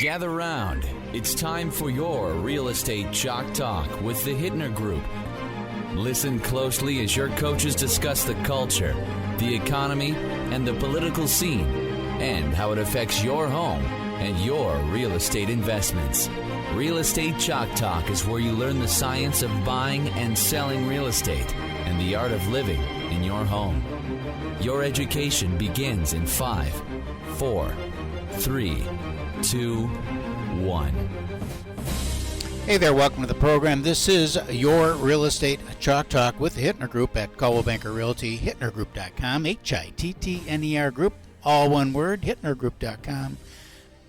Gather round. It's time for your Real Estate Chalk Talk with the Hittner Group. Listen closely as your coaches discuss the culture, the economy, and the political scene, and how it affects your home and your real estate investments. Real Estate Chalk Talk is where you learn the science of buying and selling real estate and the art of living in your home. Your education begins in 5, 4, 3, 2, 1. Hey there, welcome to the program. This is your Real Estate Chalk Talk with the Hittner Group at Coldwell Banker Realty, hittnergroup.com, Hittner Group, all one word, hittnergroup.com.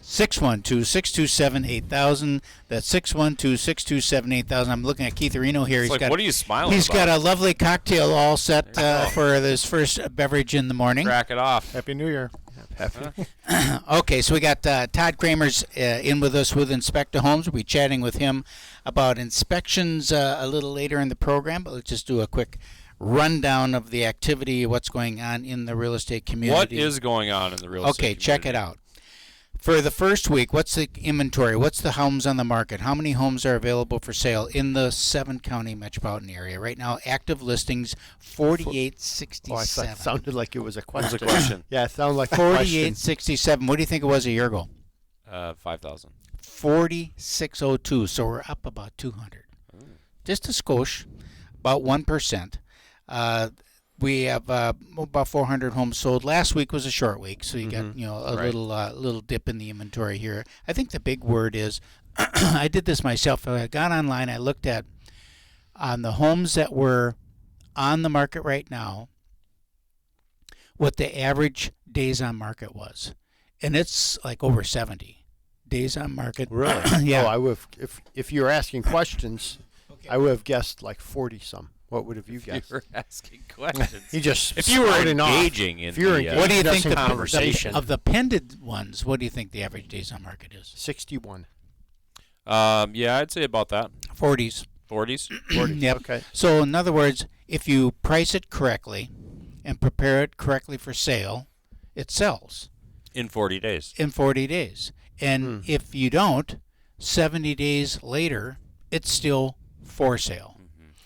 612-627-8000. That's 612-627-8000. I'm looking at Keith Areno here. What are you smiling He's about? got a lovely cocktail all set for his first beverage in the morning. Crack it off. Happy New Year. Okay, so we got Todd Kramer's in with us with Inspector Homes. We'll be chatting with him about inspections a little later in the program, but let's just do a quick rundown of the activity, what's going on in the real estate community. What is going on in the real estate community? Okay, check it out. For the first week, what's the inventory? What's the homes on the market? How many homes are available for sale in the 7-county metropolitan area? Right now, active listings, 4867. Oh, I thought it sounded like it was a question. It was a question. Yeah, it sounded like a question. 4867. What do you think it was a year ago? 5,000. 4602. So we're up about 200. Just a skosh, about 1%. We have about 400 homes sold. Last week was a short week, so you got a little dip in the inventory here. I think the big word is, I did this myself. I got online. I looked at on the homes that were on the market right now, what the average days on market was, and it's like over 70 days on market. Really? Yeah. Oh, I would have, if you were asking questions, okay. I would have guessed like 40 some. What would have you guessed? You were asking questions. If you were engaging in the what do you think conversation of the pended ones? What do you think the average days on market is? 61. Yeah, I'd say about that. 40s. 40s? 40. Yep. Okay. So in other words, if you price it correctly and prepare it correctly for sale, it sells. In 40 days. In 40 days. And if you don't, 70 days later, it's still for sale.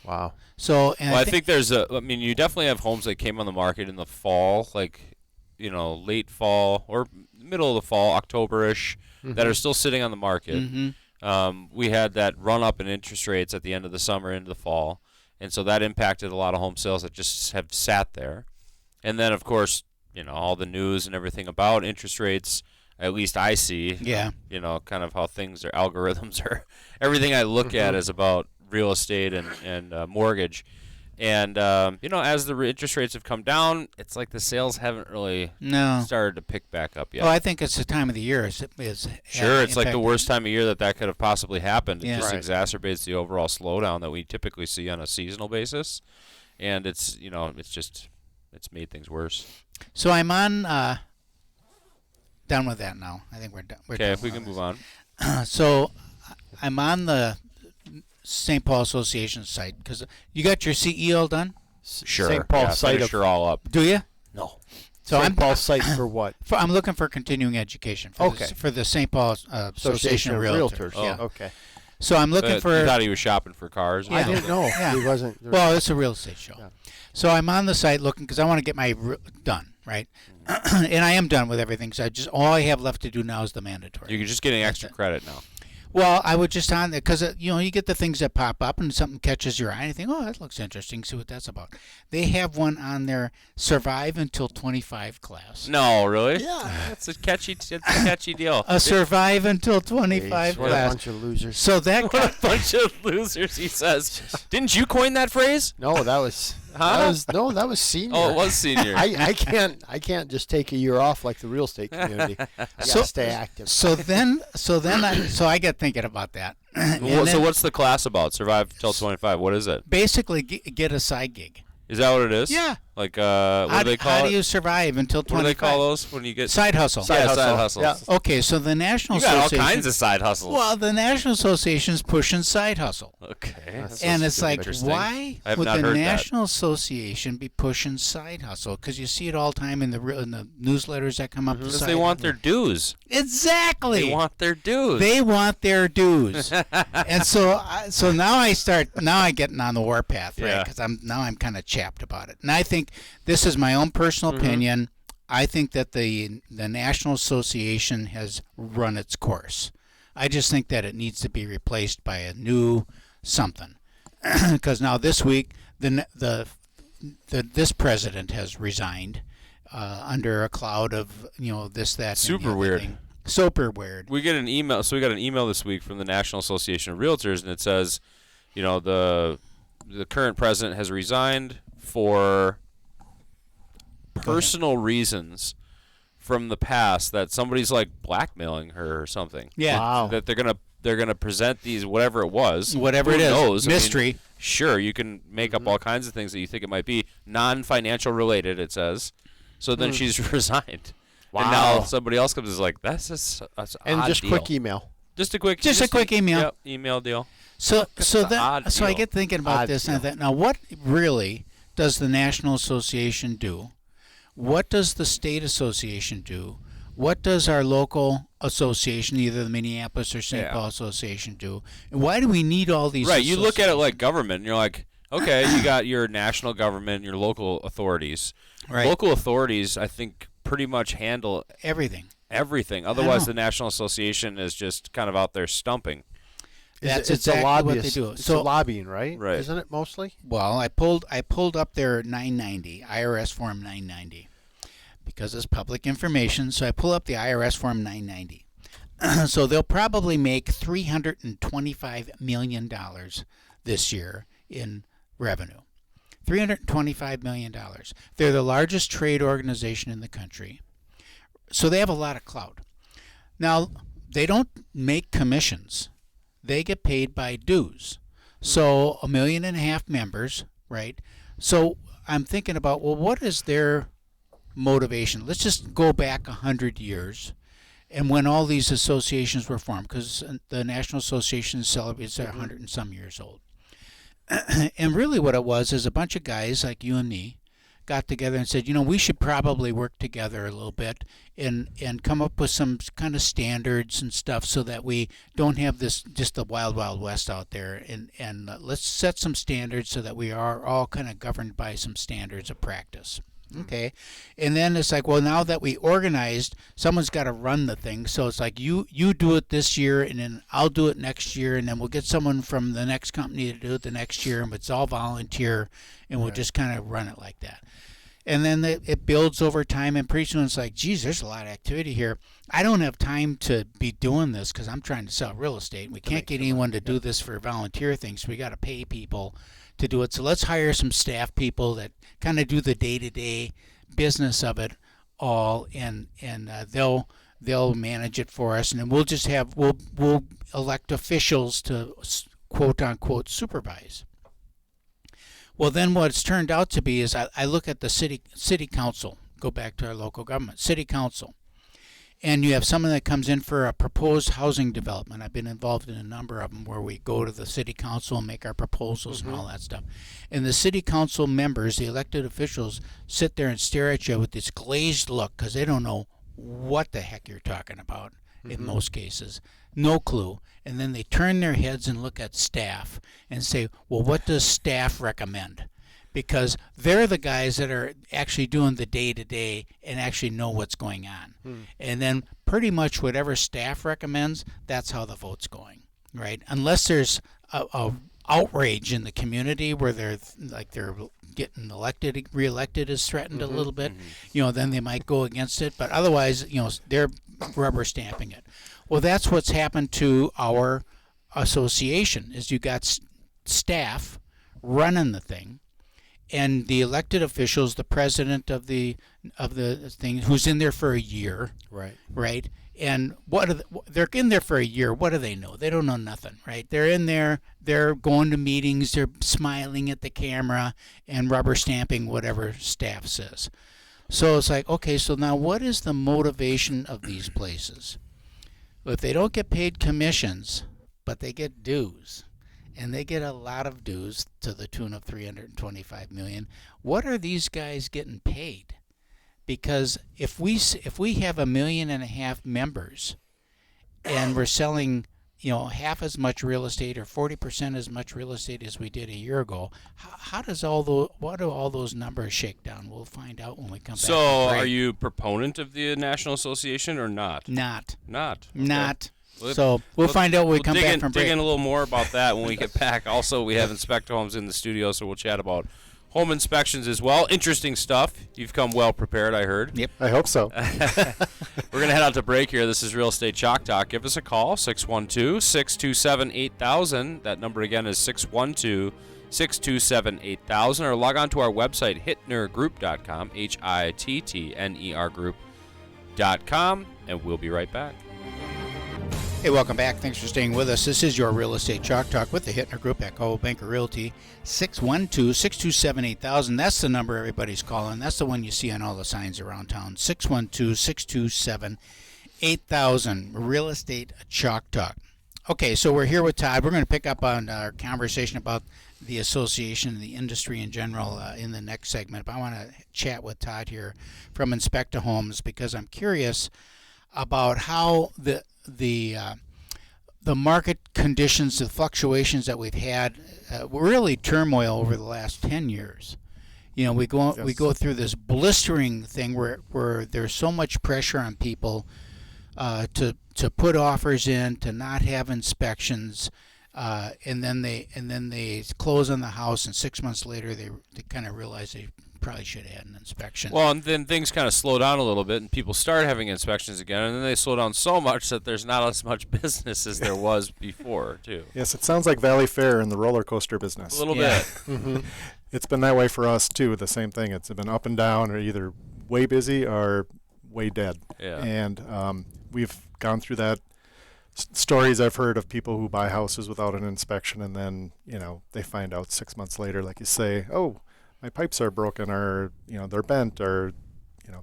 Wow. So, I think there's you definitely have homes that came on the market in the fall, like, late fall or middle of the fall, October-ish, that are still sitting on the market. We had that run up in interest rates at the end of the summer into the fall, and so that impacted a lot of home sales that just have sat there. And then, of course, all the news and everything about interest rates, at least I see, kind of how things are, algorithms are, everything I look at is about real estate and mortgage. And, as the interest rates have come down, it's like the sales haven't really started to pick back up yet. Well, I think it's the time of the year. Sure, it's like the worst time of year that could have possibly happened. It just Right. exacerbates the overall slowdown that we typically see on a seasonal basis. And it's, it's made things worse. So I'm on, done with that now. I think we're done. Okay, if we can move on. So I'm on the St. Paul Association site because you got your CEL done? Sure. St. Paul site finish her all up. Do you? No. So St. Paul site for what? I'm looking for continuing education for the St. Paul Association of Realtors. Oh, Yeah. okay. So I'm looking for. You thought he was shopping for cars? Yeah. I didn't know. Yeah. He wasn't. Well, it's a real estate show. Yeah. So I'm on the site looking because I want to get my done, right? And I am done with everything. So all I have left to do now is the mandatory. You're just getting extra credit now. Well, I would just on there because you get the things that pop up and something catches your eye and you think, oh, that looks interesting. See what that's about. They have one on there, Survive Until 25 class. No, really? Yeah, it's a catchy deal. A Survive Until 25 What a class. bunch of losers. So that What a bunch of losers, he says. Didn't you coin that phrase? No, that was. Huh? That was senior. Oh, it was senior. I can't just take a year off like the real estate community. I gotta stay active. So I got thinking about that. So what's the class about? Survive till 25. What is it? Basically, get a side gig. Is that what it is? Yeah. Like what do they call How it? do you survive until 25? What do they call those when you get Side hustle. Side hustles. Yeah. Okay, so the National You got all Association. kinds of side hustles. Well, the National Association's pushing side hustle. Okay. And it's like, interesting. why I have would not the heard that. National Association be pushing side hustle? Because you see it all the time in the newsletters that come up. Because they want their dues. Exactly. They want their dues. They want their dues. And so now I get on the warpath, right? Yeah. Because I'm kind of chapped about it. And I think this is my own personal opinion. I think that the National Association has run its course. I just think that it needs to be replaced by a new something. Because now this week, this president has resigned under a cloud of this, that, and the Super other weird. thing. Super weird. We get an email. So we got an email this week from the National Association of Realtors, and it says, the current president has resigned for personal reasons from the past, that somebody's like blackmailing her or something. Yeah. Wow. That they're gonna present these, whatever it was. Whatever Who it is. knows? I mean, Mystery. sure, you can make up all kinds of things that you think it might be non-financial related. It says. So then she's resigned. Wow. And now somebody else comes and is like, that's an And odd just deal. quick email. Just a quick email. Yep, email deal. So an odd I deal. get thinking about Odd this and deal. that. Now, what really does the National Association do? What does the state association do? What does our local association, either the Minneapolis or St. Yeah. Paul Association, do? And why do we need all these? Right, you look at it like government, and you're like, okay, you got your national government, your local authorities. Right. Local authorities, I think, pretty much handle everything. everything. Otherwise, the National Association is just kind of out there stumping. That's it's exactly a what they lobbyist. do. It's So, a lobbying, right? Right. Isn't it mostly? well, I pulled up their 990 IRS form 990 because it's public information. So I pull up the IRS form 990. So they'll probably make $325 million this year in revenue. $325 million. They're the largest trade organization in the country. So they have a lot of clout. Now, they don't make commissions. They get paid by dues. So 1.5 million members, right? So I'm thinking about, well, what is their motivation? Let's just go back 100 years and when all these associations were formed, because the National Association celebrates their 100 and some years old. And really what it was is a bunch of guys like you and me got together and said, we should probably work together a little bit and come up with some kind of standards and stuff so that we don't have this just the wild, wild west out there. And let's set some standards so that we are all kind of governed by some standards of practice. Okay. And then it's like, well, now that we organized, someone's got to run the thing. So it's like you do it this year and then I'll do it next year and then we'll get someone from the next company to do it the next year, and it's all volunteer and we'll just kind of run it like that. And then it builds over time, and pretty soon it's like, geez, there's a lot of activity here. I don't have time to be doing this because I'm trying to sell real estate. We can't get anyone to do this for volunteer things. So we got to pay people to do it. So let's hire some staff people that kind of do the day-to-day business of it all, and they'll manage it for us, and then we'll just we'll elect officials to quote unquote supervise. Well, then what it's turned out to be is I look at the city council. Go back to our local government, city council. And you have someone that comes in for a proposed housing development. I've been involved in a number of them where we go to the city council and make our proposals and all that stuff. And the city council members, the elected officials, sit there and stare at you with this glazed look because they don't know what the heck you're talking about in most cases. No clue. And then they turn their heads and look at staff and say, well, what does staff recommend? Because they're the guys that are actually doing the day-to-day and actually know what's going on. And then pretty much whatever staff recommends, that's how the vote's going, right? Unless there's a outrage in the community where they're getting reelected is threatened a little bit, then they might go against it. But otherwise, they're rubber stamping it. Well, that's what's happened to our association is you got staff running the thing. And the elected officials, the president of the thing, who's in there for a year, Right. right, And they're in there for a year. What do they know? They don't know nothing, right? They're in there. They're going to meetings. They're smiling at the camera and rubber stamping whatever staff says. So it's like, okay, so now what is the motivation of these places? If they don't get paid commissions, but they get dues, and they get a lot of dues to the tune of $325 million, what are these guys getting paid? Because if we have 1.5 million members, and we're selling, half as much real estate or 40% as much real estate as we did a year ago, what do all those numbers shake down? We'll find out when we come back. So, are you proponent of the National Association or not? Not. Okay. So we'll find out when we come back from break. Dig in a little more about that when we get back. Also, we have Inspector Homes in the studio, so we'll chat about home inspections as well. Interesting stuff. You've come well prepared, I heard. Yep. I hope so. We're going to head out to break here. This is Real Estate Chalk Talk. Give us a call, 612-627-8000. That number again is 612-627-8000. Or log on to our website, hittnergroup.com, Hittner Group.com, and we'll be right back. Hey, welcome back. Thanks for staying with us. This is your Real Estate Chalk Talk with the Hittner Group at Coldwell Banker Realty. 612-627-8000. That's the number everybody's calling. That's the one you see on all the signs around town. 612-627-8000. Real Estate Chalk Talk. Okay, so we're here with Todd. We're going to pick up on our conversation about the association and the industry in general in the next segment. But I want to chat with Todd here from Inspector Homes because I'm curious about how the market conditions, the fluctuations that we've had, were really turmoil over the last 10 years. We go through this blistering thing where there's so much pressure on people to put offers in, to not have inspections, and then they close on the house, and 6 months later they kind of realize they probably should have had an inspection. Well, and then things kind of slow down a little bit, and people start having inspections again, and then they slow down so much that there's not as much business as there was before, too. Yes, it sounds like Valley Fair in the roller coaster business. A little bit. Mm-hmm. It's been that way for us, too, the same thing. It's been up and down, or either way busy or way dead. Yeah. And we've gone through that. Stories I've heard of people who buy houses without an inspection, and then, they find out 6 months later, like you say, oh, my pipes are broken, or they're bent, or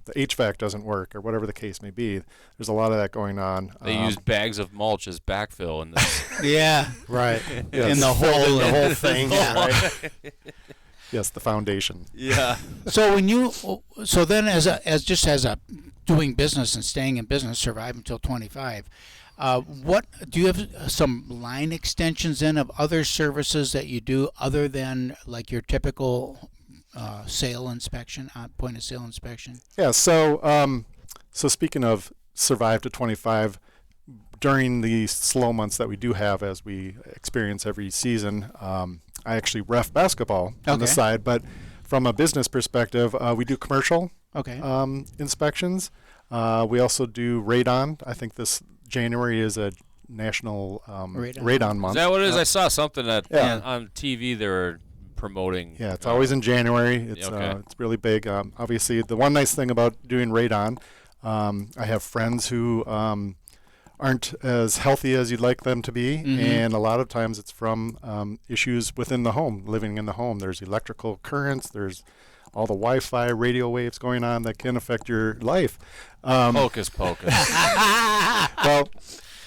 the HVAC doesn't work, or whatever the case may be. There's a lot of that going on. They use bags of mulch as backfill in this. Yeah, right. Yes. In the whole thing. Right. Yes, the foundation. Yeah. So then as a doing business and staying in business, survive until 25. What do you have some line extensions in of other services that you do other than like your typical sale inspection, point of sale inspection? Yeah. So speaking of survive to 25, during the slow months that we do have, as we experience every season, I actually ref basketball on the side, but from a business perspective, we do commercial inspections. We also do radon. I think this January is a national radon month. Is that what it is? I saw something on TV they were promoting. Yeah, it's always in January. It's really big. Obviously, the one nice thing about doing radon, I have friends who aren't as healthy as you'd like them to be, and a lot of times it's from issues within the home, living in the home. There's electrical currents, there's all the Wi-Fi, radio waves going on that can affect your life. Hocus pocus. Well,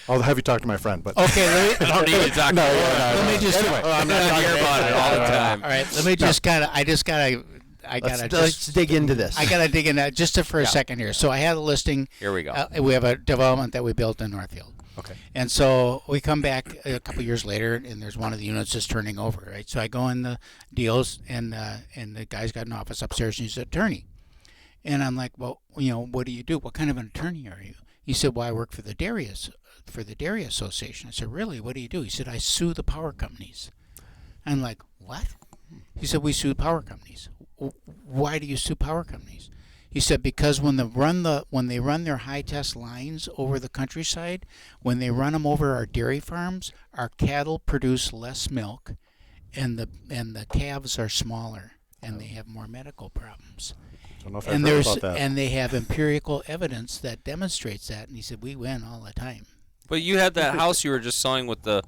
I'll have you talk to my friend, but okay. I don't need to talk. Let me just. Anyway, I'm not hear about it all the time. All right. Let me just Let's dig into this. I gotta dig in that just for a second here. So I had a listing. Here we go. We have a development that we built in Northfield. Okay. And so we come back a couple years later, and there's one of the units just turning over, right? So I go in the deals, and the guy's got an office upstairs, and he's an attorney. And I'm like, well, what do you do? What kind of an attorney are you? He said, well, I work for the Dairy Association. I said, really? What do you do? He said, I sue the power companies. I'm like, what? He said, we sue power companies. Why do you sue power companies? He said, because when they run their high test lines over the countryside, when they run them over our dairy farms, our cattle produce less milk, and the calves are smaller, and they have more medical problems. don't know if I've heard about that. And they have empirical evidence that demonstrates that. And he said, we win all the time. But you had that house you were just selling with the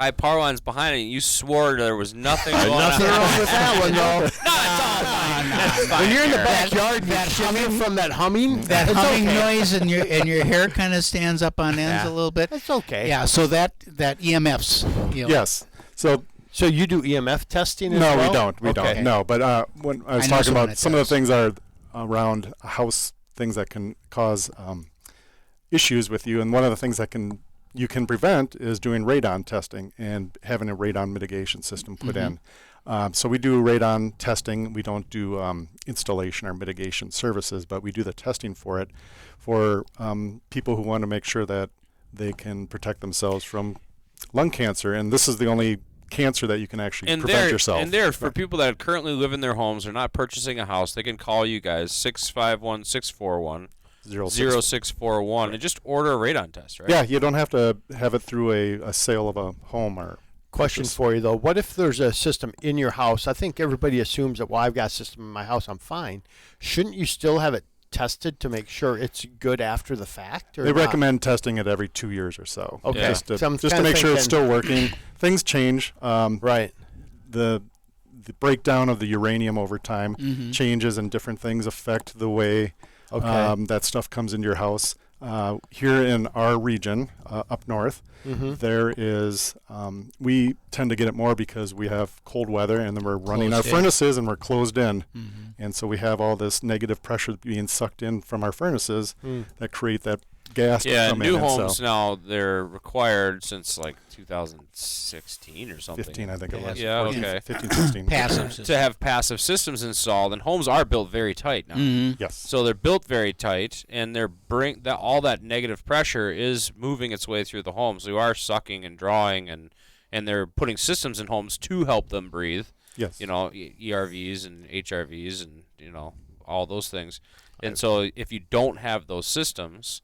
high power lines behind it. You swore there was nothing going on. Nothing wrong with that one, though. No, it's all fine. That's fine. When you're in the Eric. backyard, that humming from that humming, That it's humming okay. noise and your hair kind of stands up on ends a little bit. That's okay. Yeah, so that EMFs. You know, Yes. So you do EMF testing as No, well? we don't. We Okay. don't. No, but when I was I know talking someone about that some of the does. things are around a house, things that can cause issues with you, and one of the things that you can prevent is doing radon testing and having a radon mitigation system put in. So we do radon testing. We don't do installation or mitigation services, but we do the testing for it for people who want to make sure that they can protect themselves from lung cancer. And this is the only cancer that you can actually prevent yourself. And there, for people that currently live in their homes or not purchasing a house, they can call you guys, 651-641-0641, and just order a radon test, right? Yeah, you don't have to have it through a sale of a home or Question for you, though. What if there's a system in your house? I think everybody assumes that, well, I've got a system in my house, I'm fine. Shouldn't you still have it tested to make sure it's good after the fact? Or They not? recommend testing it every 2 years or so. Okay. Yeah. Just to, So I'm just to kinda make sure it's thinking- still working. Things change. Right. The breakdown of the uranium over time changes, and different things affect the way that stuff comes into your house. Here in our region, up north, there is, we tend to get it more because we have cold weather, and then we're running our Closed in. furnaces, and we're closed in. And so we have all this negative pressure being sucked in from our furnaces that create that gas to Yeah, come new in. And homes so now, they're required since like 2016 or something. 15, I think it was. Yeah, 14, okay. 15, 16. passive To system. have passive systems installed, and homes are built very tight now. Yes. So they're built very tight, and all that negative pressure is moving its way through the homes. So you are sucking and drawing, and they're putting systems in homes to help them breathe. Yes. You know, ERVs and HRVs, and all those things. And so if you don't have those systems,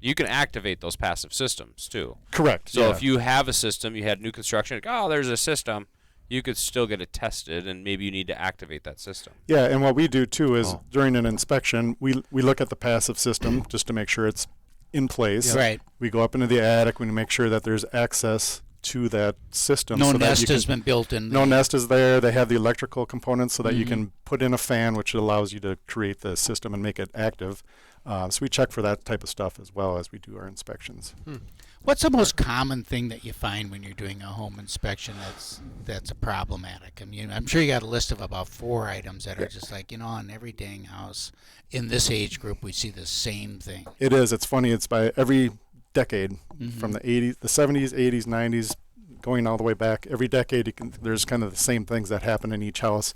you can activate those passive systems too. Correct. So yeah. if you have a system, you had new construction, there's a system, you could still get it tested, and maybe you need to activate that system. Yeah, and what we do too is during an inspection, we look at the passive system just to make sure it's in place. Right. We go up into the attic. We make sure that there's access to that system. No so that nest you can, has been built in. No nest is there. They have the electrical components so that you can put in a fan, which allows you to create the system and make it active. So we check for that type of stuff as well as we do our inspections. What's the most common thing that you find when you're doing a home inspection that's problematic? I mean, I'm sure you got a list of about 4 items that are just like, on every dang house in this age group, we see the same thing. It is. It's funny. It's by every decade, from the 80s, the 70s, 80s, 90s, going all the way back. Every decade, there's kind of the same things that happen in each house.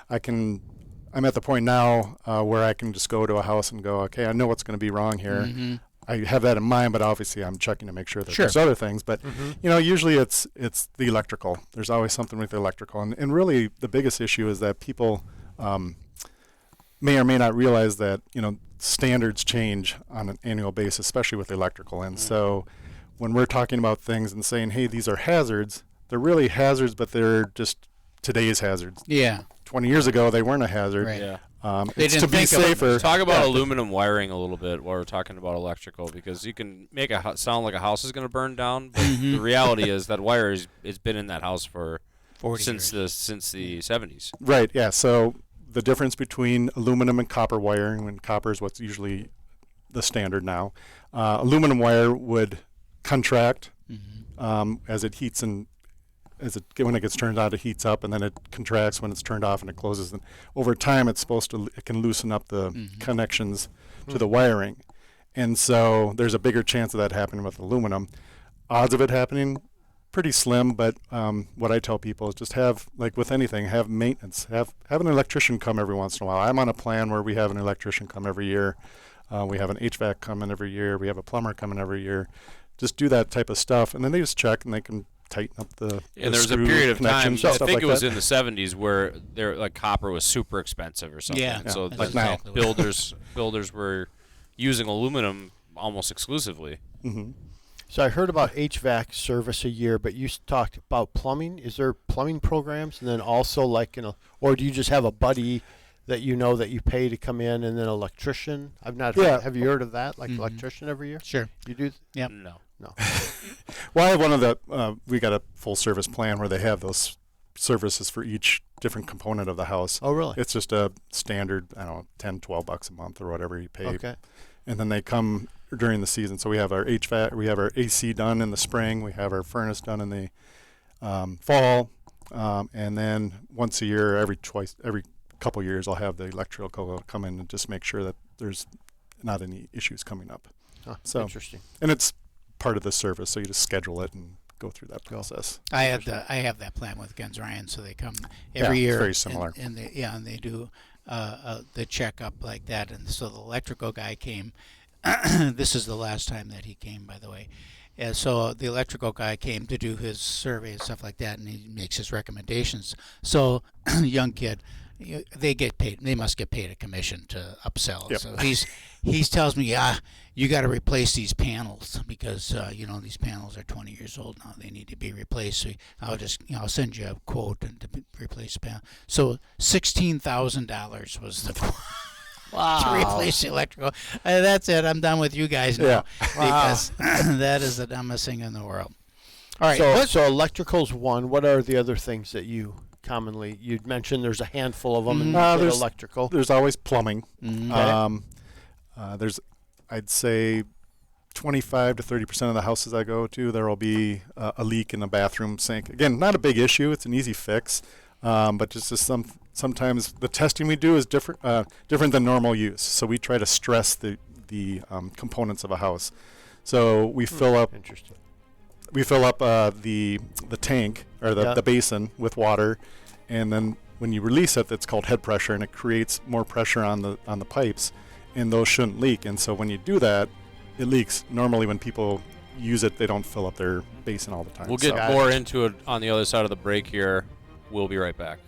I'm at the point now where I can just go to a house and go, okay, I know what's going to be wrong here. I have that in mind, but obviously I'm checking to make sure that there's other things. But usually it's the electrical. There's always something with the electrical, and really the biggest issue is that people may or may not realize that standards change on an annual basis, especially with electrical. And so when we're talking about things and saying, hey, these are hazards, they're really hazards, but they're just today's hazards. Yeah. 20 years ago, they weren't a hazard. Right. Yeah. They It's didn't to be think of it. safer. Talk about aluminum wiring a little bit while we're talking about electrical, because you can make sound like a house is going to burn down, but the reality is that wire has been in that house for 40 since years. the 70s. Right, yeah. So the difference between aluminum and copper wiring, when copper is what's usually the standard now, aluminum wire would contract as it heats and when it gets turned on, it heats up, and then it contracts when it's turned off, and it closes. And over time, it can loosen up the connections to the wiring, and so there's a bigger chance of that happening with aluminum. Odds of it happening, pretty slim. But what I tell people is just have, like with anything, have maintenance. Have an electrician come every once in a while. I'm on a plan where we have an electrician come every year. We have an HVAC coming every year. We have a plumber coming every year. Just do that type of stuff, and then they just check and they can tighten up the And there was a screw period of time, connections I and stuff think like it was that. in the 70s, where copper was super expensive or something. Yeah. So That's like exactly what it was. builders were using aluminum almost exclusively. So I heard about HVAC service a year, but you talked about plumbing. Is there plumbing programs, and then also or do you just have a buddy that you know that you pay to come in, and then electrician? I've not Yeah. heard, have you heard of that? Like electrician every year? Sure. You do? Yep. No. No. Well, I have one of the. We got a full service plan where they have those services for each different component of the house. Oh, really? It's just a standard, I don't know, $10-12 a month or whatever you pay. Okay. And then they come during the season. So we have our HVAC, we have our AC done in the spring, we have our furnace done in the fall, and then once a year, every couple years, I'll have the electrical come in and just make sure that there's not any issues coming up. Huh, So interesting. And it's part of the service, so you just schedule it and go through that process. I have that plan with Gens Ryan, so they come Yeah, every it's year. very similar. And they do the checkup like that. And so the electrical guy came. This is the last time that he came, by the way. And so the electrical guy came to do his survey and stuff like that, and he makes his recommendations. So young kid, they get paid. They must get paid a commission to upsell. Yep. So he tells me, you got to replace these panels because these panels are 20 years old now. They need to be replaced. So I'll send you a quote to replace the panel. So $16,000 was the quote. Wow. To replace the electrical. That's it. I'm done with you guys now. Yeah. Because that is the dumbest thing in the world. All right. So electrical's one. What are the other things that you commonly, you'd mentioned there's a handful of them in there's electrical? There's always plumbing. Okay. There's, I'd say, 25 to 30% of the houses I go to, there will be a leak in the bathroom sink. Again, not a big issue. It's an easy fix, but just sometimes the testing we do is different than normal use. So we try to stress the components of a house. So we fill up. Interesting. We fill up the tank or the basin with water, and then when you release it, it's called head pressure, and it creates more pressure on the pipes, and those shouldn't leak. And so when you do that, it leaks. Normally, when people use it, they don't fill up their basin all the time. We'll get more into it on the other side of the break here. We'll be right back.